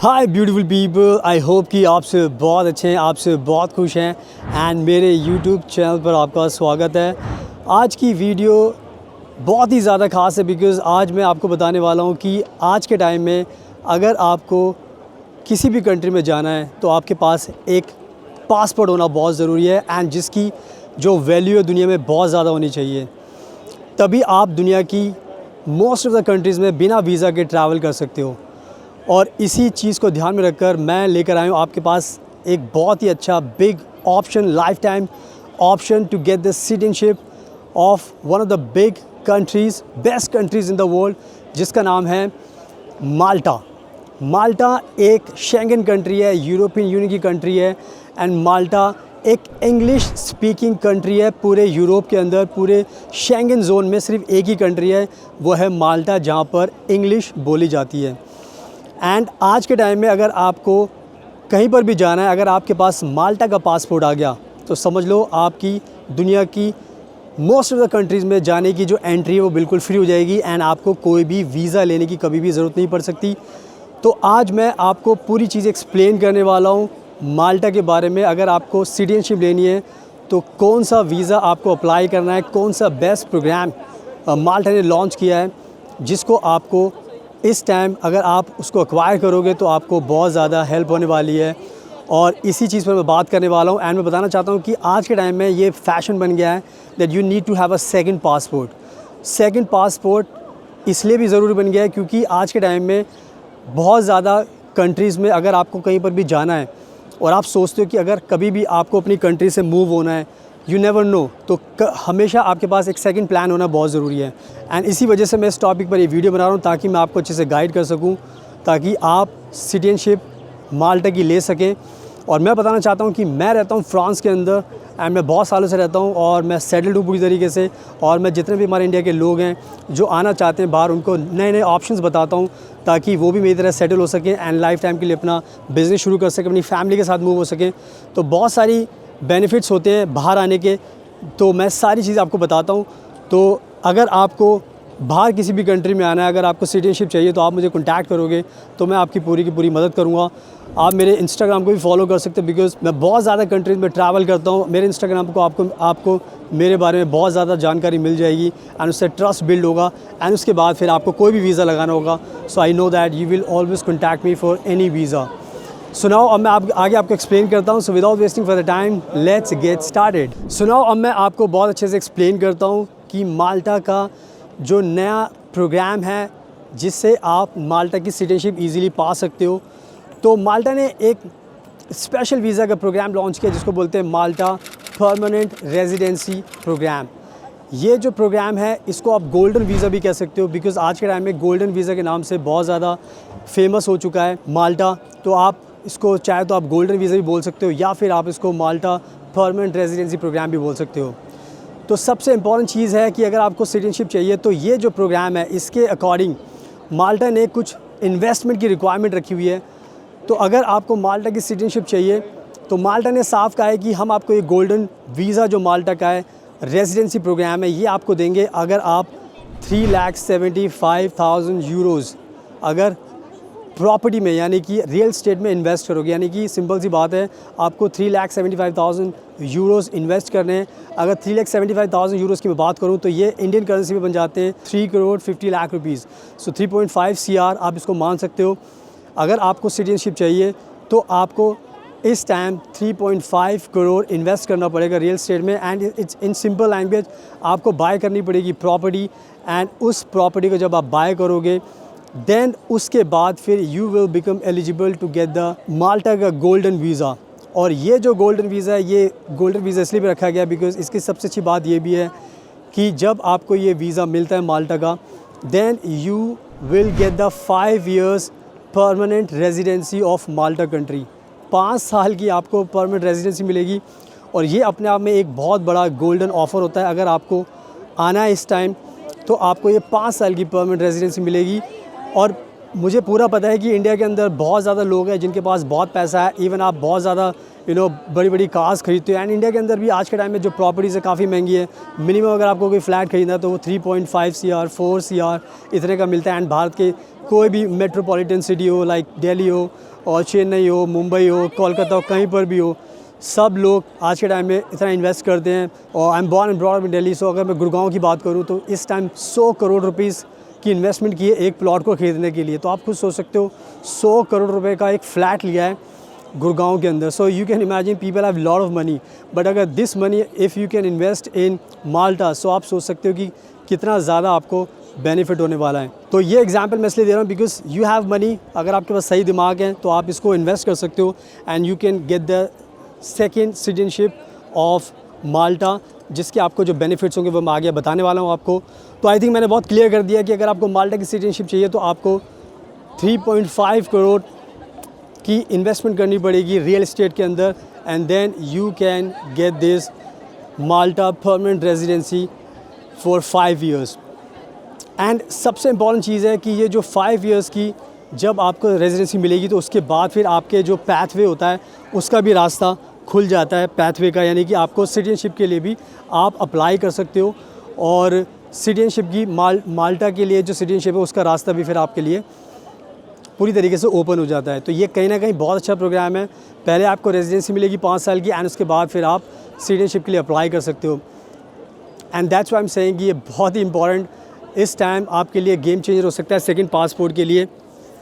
Hi beautiful people, I hope कि आपसे बहुत अच्छे हैं, आपसे बहुत खुश हैं एंड मेरे यूट्यूब चैनल पर आपका स्वागत है। आज की वीडियो बहुत ही ज़्यादा ख़ास है बिकॉज़ आज मैं आपको बताने वाला हूँ कि आज के टाइम में अगर आपको किसी भी कंट्री में जाना है तो आपके पास एक पासपोर्ट होना बहुत ज़रूरी है एंड जिसकी जो वैल्यू है दुनिया में बहुत ज़्यादा होनी चाहिए। तभी आप दुनिया की मोस्ट ऑफ़ द कंट्रीज़ में बिना वीज़ा के ट्रैवल कर सकते हो। और इसी चीज़ को ध्यान में रखकर मैं लेकर आया हूँ आपके पास एक बहुत ही अच्छा big option, lifetime option to get the citizenship of one of the big countries, best countries in the world, जिसका नाम है माल्टा। माल्टा एक शेंगन कंट्री है, यूरोपियन यूनियन की कंट्री है एंड माल्टा एक इंग्लिश स्पीकिंग कंट्री है। पूरे यूरोप के अंदर, पूरे शेंगन जोन में सिर्फ एक ही कंट्री है, वो है माल्टा, जहाँ पर इंग्लिश बोली जाती है। एंड आज के टाइम में अगर आपको कहीं पर भी जाना है, अगर आपके पास माल्टा का पासपोर्ट आ गया तो समझ लो आपकी दुनिया की मोस्ट ऑफ़ द कंट्रीज़ में जाने की जो एंट्री है वो बिल्कुल फ्री हो जाएगी एंड आपको कोई भी वीज़ा लेने की कभी भी ज़रूरत नहीं पड़ सकती। तो आज मैं आपको पूरी चीज़ एक्सप्लेन करने वाला हूँ माल्टा के बारे में। अगर आपको सिटीजनशिप लेनी है तो कौन सा वीज़ा आपको अप्लाई करना है, कौन सा बेस्ट प्रोग्राम माल्टा ने लॉन्च किया है जिसको आपको इस टाइम अगर आप उसको एक्वायर करोगे तो आपको बहुत ज़्यादा हेल्प होने वाली है। और इसी चीज़ पर मैं बात करने वाला हूँ एंड मैं बताना चाहता हूँ कि आज के टाइम में ये फ़ैशन बन गया है that you need to have a second passport. Second passport इसलिए भी ज़रूरी बन गया है क्योंकि आज के टाइम में बहुत ज़्यादा कंट्रीज़ में अगर आपको कहीं पर भी जाना है और आप सोचते हो कि अगर कभी भी आपको अपनी कंट्री से मूव होना है, यू नेवर नो, तो हमेशा आपके पास एक सेकंड प्लान होना बहुत ज़रूरी है। एंड इसी वजह से मैं इस टॉपिक पर ये वीडियो बना रहा हूँ ताकि मैं आपको अच्छे से गाइड कर सकूँ, ताकि आप सिटीजनशिप माल्टा की ले सकें। और मैं बताना चाहता हूँ कि मैं रहता हूँ फ्रांस के अंदर एंड मैं बहुत सालों से रहता हूँ और मैं सेटल्ड हूँ पूरी तरीके से। और मैं जितने भी हमारे इंडिया के लोग हैं जो आना चाहते हैं बाहर, उनको नए नए ऑप्शंस बताता हूँ ताकि वो भी मेरी तरह सेटल हो सकें एंड लाइफ टाइम के लिए अपना बिज़नेस शुरू कर सकें, अपनी फैमिली के साथ मूव हो सकें। तो बहुत सारी बेनिफिट्स होते हैं बाहर आने के, तो मैं सारी चीज़ आपको बताता हूँ। तो अगर आपको बाहर किसी भी कंट्री में आना है, अगर आपको सिटीजनशिप चाहिए तो आप मुझे कॉन्टैक्ट करोगे तो मैं आपकी पूरी की पूरी मदद करूँगा। आप मेरे इंस्टाग्राम को भी फॉलो कर सकते हो बिकॉज़ मैं बहुत ज़्यादा कंट्रीज़ में ट्रैवल करता हूँ। मेरे इंस्टाग्राम को आपको मेरे बारे में बहुत ज़्यादा जानकारी मिल जाएगी एंड उससे ट्रस्ट बिल्ड होगा एंड उसके बाद फिर आपको कोई भी वीज़ा लगाना होगा, so I know that you will always contact me for any visa. सुनाओ अब मैं आगे आपको एक्सप्लेन करता हूँ। So without wasting for the time let's get started. सुनाओ अब मैं आपको बहुत अच्छे से एक्सप्लेन करता हूँ कि माल्टा का जो नया प्रोग्राम है जिससे आप माल्टा की सिटीजनशिप इजीली पा सकते हो। तो माल्टा ने एक स्पेशल वीज़ा का प्रोग्राम लॉन्च किया जिसको बोलते हैं माल्टा परमानेंट रेजिडेंसी प्रोग्राम। ये जो प्रोग्राम है इसको आप गोल्डन वीज़ा भी कह सकते हो बिकॉज़ आज के टाइम में गोल्डन वीज़ा के नाम से बहुत ज़्यादा फेमस हो चुका है माल्टा। तो आप इसको चाहे तो आप गोल्डन वीज़ा भी बोल सकते हो या फिर आप इसको माल्टा परमानेंट रेजिडेंसी प्रोग्राम भी बोल सकते हो। तो सबसे इम्पॉर्टेंट चीज़ है कि अगर आपको सिटीजनशिप चाहिए तो ये जो प्रोग्राम है इसके अकॉर्डिंग माल्टा ने कुछ इन्वेस्टमेंट की रिक्वायरमेंट रखी हुई है। तो अगर आपको माल्टा की सिटीजनशिप चाहिए तो माल्टा ने साफ कहा है कि हम आपको ये गोल्डन वीज़ा जो माल्टा का है रेजिडेंसी प्रोग्राम है ये आपको देंगे अगर आप 3,75,000 यूरोज़ अगर प्रॉपर्टी में यानी कि रियल स्टेट में इन्वेस्ट करोगे। यानी कि सिंपल सी बात है, आपको 3,75,000 यूरोज़ इन्वेस्ट करने हैं। अगर 3,75,000 यूरोज़ की मैं बात करूं तो ये इंडियन करेंसी में बन जाते हैं 3,50,00,000 रुपीज़। सो 3.5 CR आप इसको मान सकते हो। अगर आपको सिटीजनशिप चाहिए तो आपको इस टाइम 3.5 करोड़ इन्वेस्ट करना पड़ेगा रियल स्टेट में and it's in simple language आपको बाय करनी पड़ेगी प्रॉपर्टी एंड उस प्रॉपर्टी को जब आप बाय करोगे देन उसके बाद फिर you will become eligible to get the Malta का गोल्डन वीज़ा। और ये जो गोल्डन वीज़ा है ये गोल्डन वीज़ा इसलिए भी रखा गया बिकॉज़ इसकी सबसे अच्छी बात ये भी है कि जब आपको ये वीज़ा मिलता है माल्टा का, then you will get the 5 years permanent residency of Malta country. 5 साल की आपको परमानेंट रेजिडेंसी मिलेगी और ये अपने आप में एक बहुत बड़ा गोल्डन ऑफ़र होता है। अगर आपको आना है इस टाइम तो आपको ये 5 साल की परमानेंट रेजिडेंसी मिलेगी। और मुझे पूरा पता है कि इंडिया के अंदर बहुत ज़्यादा लोग हैं जिनके पास बहुत पैसा है, इवन आप बहुत ज़्यादा बड़ी बड़ी कार्स खरीदते हो। एंड इंडिया के अंदर भी आज के टाइम में जो प्रॉपर्टीज़ है काफ़ी महंगी है। मिनिमम अगर आपको कोई फ्लैट खरीदना है तो वो 3.5 CR 4 CR इतने का मिलता है। एंड भारत के कोई भी मेट्रोपॉलिटन सिटी हो, लाइक दिल्ली हो और चेन्नई हो, मुंबई हो, कोलकाता हो, कहीं पर भी हो, सब लोग आज के टाइम में इतना इन्वेस्ट करते हैं। और I am born and brought up in Delhi, so अगर मैं गुड़गांव की बात करूँ तो इस टाइम 100 करोड़ रुपीज़ की इन्वेस्टमेंट की है एक प्लॉट को ख़रीदने के लिए। तो आप खुद सोच सकते हो 100 करोड़ रुपए का एक फ़्लैट लिया है गुड़गांव के अंदर। So you can imagine people have lot of money, but अगर this money if you can invest in Malta, so आप सोच सकते हो कि कितना ज़्यादा आपको बेनिफिट होने वाला है। तो ये एग्जांपल मैं इसलिए दे रहा हूँ बिकॉज यू हैव मनी। अगर आपके पास सही दिमाग है तो आप इसको इन्वेस्ट कर सकते हो and you can get the second citizenship of माल्टा, जिसके आपको जो बेनिफिट्स होंगे वो मैं आगे बताने वाला हूँ आपको। तो आई थिंक मैंने बहुत क्लियर कर दिया कि अगर आपको माल्टा की सिटीजनशिप चाहिए तो आपको 3.5 करोड़ की इन्वेस्टमेंट करनी पड़ेगी रियल एस्टेट के अंदर, and then you can get this Malta permanent residency for 5 years। And सबसे इम्पॉर्टेंट चीज़ है कि ये जो 5 years की जब आपको रेजिडेंसी मिलेगी तो उसके बाद फिर आपके जो पैथवे होता है उसका भी रास्ता खुल जाता है पैथवे का, यानी कि आपको सिटीजनशिप के लिए भी आप अप्लाई कर सकते हो। और सिटीजनशिप की माल्टा के लिए जो सिटीजनशिप है उसका रास्ता भी फिर आपके लिए पूरी तरीके से ओपन हो जाता है। तो ये कहीं ना कहीं बहुत अच्छा प्रोग्राम है। पहले आपको रेजिडेंसी मिलेगी 5 साल की एंड उसके बाद फिर आप सिटीजनशिप के लिए अप्लाई कर सकते हो। And that's why I am saying कि ये बहुत ही इंपॉर्टेंट इस टाइम आपके लिए गेम चेंजर हो सकता है सेकंड पासपोर्ट के लिए।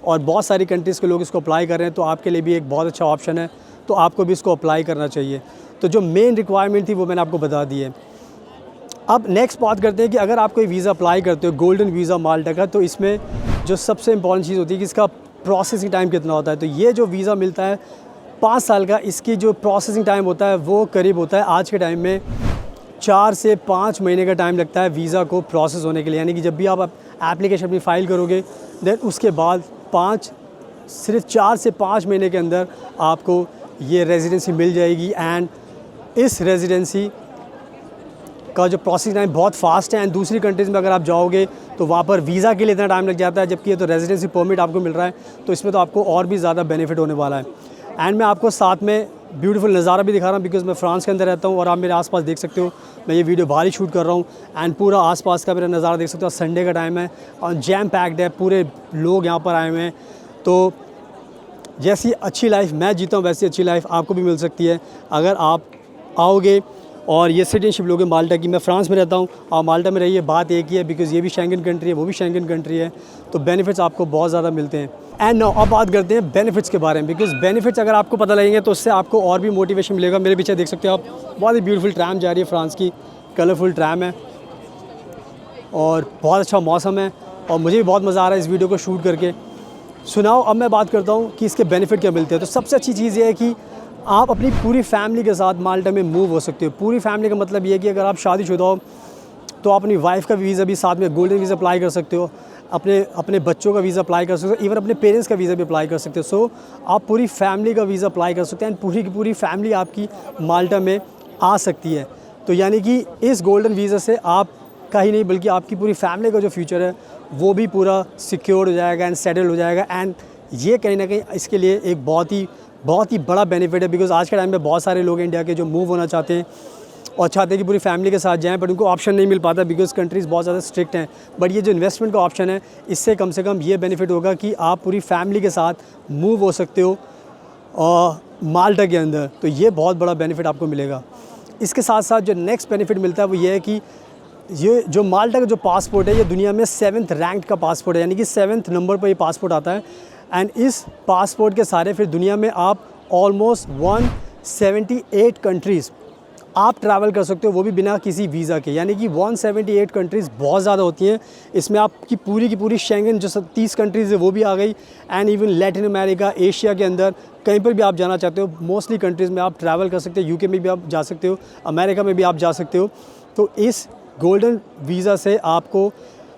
और बहुत सारी कंट्रीज़ के लोग इसको अप्लाई कर रहे हैं, तो आपके लिए भी एक बहुत अच्छा ऑप्शन है, तो आपको भी इसको अप्लाई करना चाहिए। तो जो मेन रिक्वायरमेंट थी वो मैंने आपको बता दी है। अब नेक्स्ट बात करते हैं कि अगर आप कोई वीज़ा अप्लाई करते हो गोल्डन वीज़ा माल्टा का, तो इसमें जो सबसे इंपॉर्टेंट चीज़ होती है कि इसका प्रोसेसिंग टाइम कितना होता है। तो ये जो वीज़ा मिलता है 5 साल का, इसकी जो प्रोसेसिंग टाइम होता है वो करीब होता है आज के टाइम में 4 से 5 महीने का टाइम लगता है वीज़ा को प्रोसेस होने के लिए। यानी कि जब भी आप एप्लीकेशन अपनी फ़ाइल करोगे देन उसके बाद सिर्फ 4 से 5 महीने के अंदर आपको ये रेजिडेंसी मिल जाएगी। एंड इस रेजिडेंसी का जो प्रोसेस टाइम बहुत फास्ट है। एंड दूसरी कंट्रीज़ में अगर आप जाओगे तो वहाँ पर वीज़ा के लिए इतना टाइम लग जाता है, जबकि ये तो रेजिडेंसी परमिट आपको मिल रहा है, तो इसमें तो आपको और भी ज़्यादा बेनिफिट होने वाला है। एंड मैं आपको साथ में ब्यूटीफुल नज़ारा भी दिखा रहा हूँ बिकॉज मैं फ्रांस के अंदर रहता हूँ और आप मेरे आसपास देख सकते हो। मैं ये वीडियो बाहर ही शूट कर रहा हूँ एंड पूरा आसपास का मेरा नज़ारा देख सकते हो। संडे का टाइम है और जैम पैक्ड है, पूरे लोग यहाँ पर आए हुए हैं। तो जैसी अच्छी लाइफ मैं जीता हूँ वैसी अच्छी लाइफ आपको भी मिल सकती है अगर आप आओगे और ये सिटीजनशिप लोगे माल्टा की। मैं फ्रांस में रहता हूँ और माल्टा में रहिए, बात एक ही है बिकॉज़ ये भी शेंगन कंट्री है, वो भी शेंगन कंट्री है, तो बेनिफिट्स आपको बहुत ज़्यादा मिलते हैं। एंड नाउ अब बात करते हैं बेनिफिट्स के बारे में, बिकॉज़ बेनिफिट्स अगर आपको पता लगेंगे तो उससे आपको और भी मोटिवेशन मिलेगा। मेरे पीछे देख सकते हो आप, बहुत ही ब्यूटीफुल ट्रैम जा रही है, फ्रांस की कलरफुल ट्रैम है और बहुत अच्छा मौसम है और मुझे भी बहुत मज़ा आ रहा है इस वीडियो को शूट करके। सुनाओ, अब मैं बात करता हूँ कि इसके बेनिफिट क्या मिलते हैं। तो सबसे अच्छी चीज़ ये है कि आप अपनी पूरी फैमिली के साथ माल्टा में मूव हो सकते हो। पूरी फैमिली का मतलब ये है कि अगर आप शादीशुदा हो तो आप अपनी वाइफ का वीज़ा भी साथ में गोल्डन वीज़ा अप्लाई कर सकते हो, अपने बच्चों का वीज़ा अप्लाई कर सकते हो, इवन अपने पेरेंट्स का वीज़ा भी अप्लाई कर सकते हो। सो आप पूरी फैमिली का वीज़ा अप्लाई कर सकते हैं एंड पूरी की पूरी फैमिली आपकी माल्टा में आ सकती है। तो यानी कि इस गोल्डन वीज़ा से आप का ही नहीं बल्कि आपकी पूरी फैमिली का जो फ्यूचर है वो भी पूरा सिक्योर हो जाएगा एंड सेटल हो जाएगा। एंड ये कहीं ना कहीं इसके लिए एक बहुत ही बड़ा बेनिफिट है बिकॉज़ आज के टाइम में बहुत सारे लोग इंडिया के जो मूव होना चाहते हैं और चाहते हैं कि पूरी फैमिली के साथ जाएं, बट उनको ऑप्शन नहीं मिल पाता बिकॉज़ कंट्रीज़ बहुत ज़्यादा स्ट्रिक्ट हैं। बट ये जो इन्वेस्टमेंट का ऑप्शन है इससे कम से कम ये बेनिफिट होगा कि आप पूरी फैमिली के साथ मूव हो सकते हो माल्टा के अंदर, तो ये बहुत बड़ा बेनिफिट आपको मिलेगा। इसके साथ साथ जो नेक्स्ट बेनिफिट मिलता है वो ये है कि ये जो माल्टा का जो पासपोर्ट है ये दुनिया में 7th रैंक का पासपोर्ट है, यानी कि 7th नंबर पर ये पासपोर्ट आता है। एंड इस पासपोर्ट के सारे फिर दुनिया में आप ऑलमोस्ट 178 कंट्रीज़ आप ट्रैवल कर सकते हो, वो भी बिना किसी वीज़ा के। यानी कि 178 कंट्रीज़ बहुत ज़्यादा होती हैं। इसमें आपकी पूरी की पूरी शेंगन जो 30 कंट्रीज़ है वो भी आ गई and even Latin America, Asia के अंदर कहीं पर भी आप जाना चाहते हो मोस्टली कंट्रीज़ में आप ट्रैवल कर सकते हो। यूके में भी आप जा सकते हो, अमेरिका में भी आप जा सकते हो। तो इस गोल्डन वीज़ा से आपको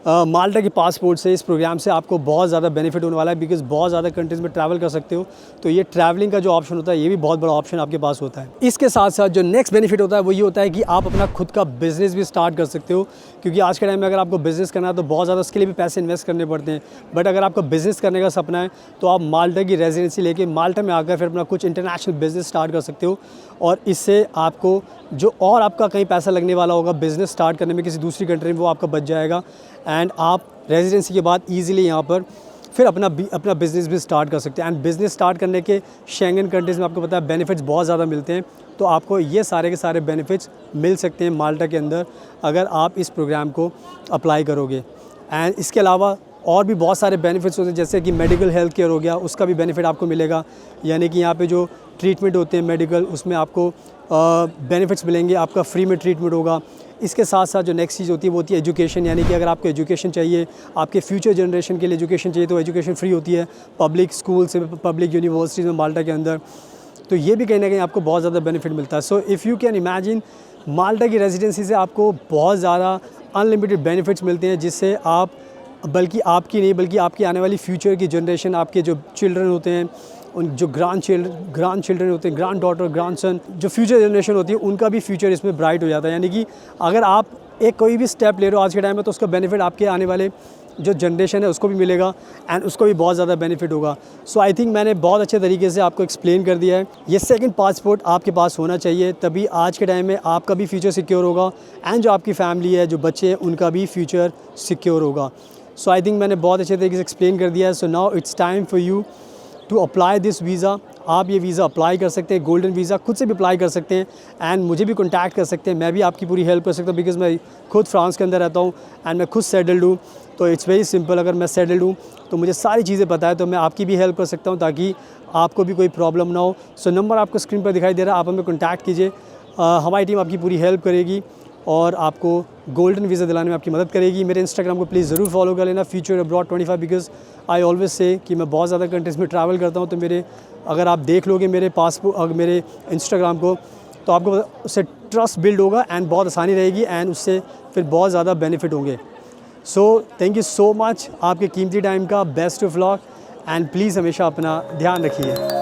माल्टा के पासपोर्ट से, इस प्रोग्राम से आपको बहुत ज़्यादा बेनिफिट होने वाला है, बिकॉज़ बहुत ज़्यादा कंट्रीज़ में ट्रैवल कर सकते हो। तो ये ट्रैवलिंग का जो ऑप्शन होता है ये भी बहुत बड़ा ऑप्शन आपके पास होता है। इसके साथ साथ जो नेक्स्ट बेनिफिट होता है वो ये होता है कि आप अपना खुद का बिज़नेस भी स्टार्ट कर सकते हो, क्योंकि आज के टाइम में अगर आपको बिज़नेस करना है तो बहुत ज़्यादा उसके लिए भी पैसे इन्वेस्ट करने पड़ते हैं। बट अगर आपका बिज़नेस करने का सपना है तो आप माल्टा की रेजिडेंसी लेके माल्टा में आकर फिर अपना कुछ इंटरनेशनल बिज़नेस स्टार्ट कर सकते हो, और इससे आपको जो और आपका कहीं पैसा लगने वाला होगा बिज़नेस स्टार्ट करने में किसी दूसरी कंट्री में, वो आपका बच जाएगा। एंड आप रेजिडेंसी के बाद ईज़िली यहाँ पर फिर अपना बिज़नेस भी स्टार्ट कर सकते हैं। एंड बिज़नेस स्टार्ट करने के शेंगन कंट्रीज़ में आपको पता है बेनिफिट्स बहुत ज़्यादा मिलते हैं। तो आपको ये सारे के सारे बेनिफिट्स मिल सकते हैं माल्टा के अंदर अगर आप इस प्रोग्राम को अप्लाई करोगे। एंड इसके अलावा और भी बहुत सारे बेनिफिट्स होते हैं, जैसे कि मेडिकल हेल्थ केयर हो गया, उसका भी बेनिफिट आपको मिलेगा। यानी कि यहाँ पे जो ट्रीटमेंट होते हैं मेडिकल, उसमें आपको बेनिफिट्स मिलेंगे, आपका फ्री में ट्रीटमेंट होगा। इसके साथ साथ जो नेक्स्ट चीज़ होती है वो होती है एजुकेशन, यानी कि अगर आपको एजुकेशन चाहिए, आपके फ्यूचर जनरेशन के लिए एजुकेशन चाहिए, तो एजुकेशन फ्री होती है पब्लिक स्कूल से, पब्लिक यूनिवर्सिटीज़ में माल्टा के अंदर। तो ये भी कहीं ना कहीं आपको बहुत ज़्यादा बेनिफिट मिलता है। So if you can imagine, Malta की रेजिडेंसी से आपको बहुत ज़्यादा अनलिमिटेड बेनिफिट्स मिलते हैं, जिससे आप बल्कि आपकी नहीं बल्कि आपकी आने वाली फ्यूचर की जनरेशन, आपके जो चिल्ड्रन होते हैं, उन जो ग्रांड चिल्ड्रन होते हैं, ग्रांड डॉटर, ग्रांड सन, जो फ्यूचर जनरेशन होती है, उनका भी फ्यूचर इसमें ब्राइट हो जाता है। यानी कि अगर आप एक कोई भी स्टेप ले रहे हो आज के टाइम में, तो उसका बेनिफिट आपके आने वाले जो जनरेशन है उसको भी मिलेगा, एंड उसको भी बहुत ज़्यादा बेनिफिट होगा। सो आई थिंक मैंने बहुत अच्छे तरीके से आपको एक्सप्लेन कर दिया है। ये सेकंड पासपोर्ट आपके पास होना चाहिए, तभी आज के टाइम में आपका भी फ्यूचर सिक्योर होगा, एंड जो आपकी फैमिली है, जो बच्चे हैं, उनका भी फ्यूचर सिक्योर होगा। सो आई थिंक मैंने बहुत अच्छे तरीके से एक्सप्लेन कर दिया है। So now it's time for you to apply this visa. आप ये वीज़ा अप्लाई कर सकते हैं, गोल्डन वीज़ा खुद से भी अप्लाई कर सकते हैं, एंड मुझे भी कॉन्टैक्ट कर सकते हैं। मैं भी आपकी पूरी हेल्प कर सकता हूँ, बिकॉज़ मैं खुद फ्रांस के अंदर रहता हूँ एंड मैं खुद सेटल्ड हूँ। तो इट्स वेरी सिंपल, अगर मैं सेटल्ड हूँ तो मुझे सारी चीज़ें पता है, तो मैं आपकी भी हेल्प कर सकता हूँ ताकि आपको भी कोई प्रॉब्लम ना हो। सो नंबर आपको स्क्रीन पर दिखाई दे रहा है, आप हमें कॉन्टैक्ट कीजिए। हमारी टीम आपकी पूरी हेल्प करेगी और आपको गोल्डन वीज़ा दिलाने में आपकी मदद करेगी। मेरे इंस्टाग्राम को प्लीज़ ज़रूर फॉलो कर लेना, future abroad 25, because I always say कि मैं बहुत ज़्यादा कंट्रीज़ में ट्रैवल करता हूँ। तो मेरे अगर आप देख लोगे मेरे पासपोर्ट मेरे इंस्टाग्राम को, तो आपको उससे ट्रस्ट बिल्ड होगा एंड बहुत आसानी रहेगी, एंड उससे फिर बहुत ज़्यादा बेनिफिट होंगे। So thank you so much आपके कीमती टाइम का। Best of luck, and please हमेशा अपना ध्यान रखिए।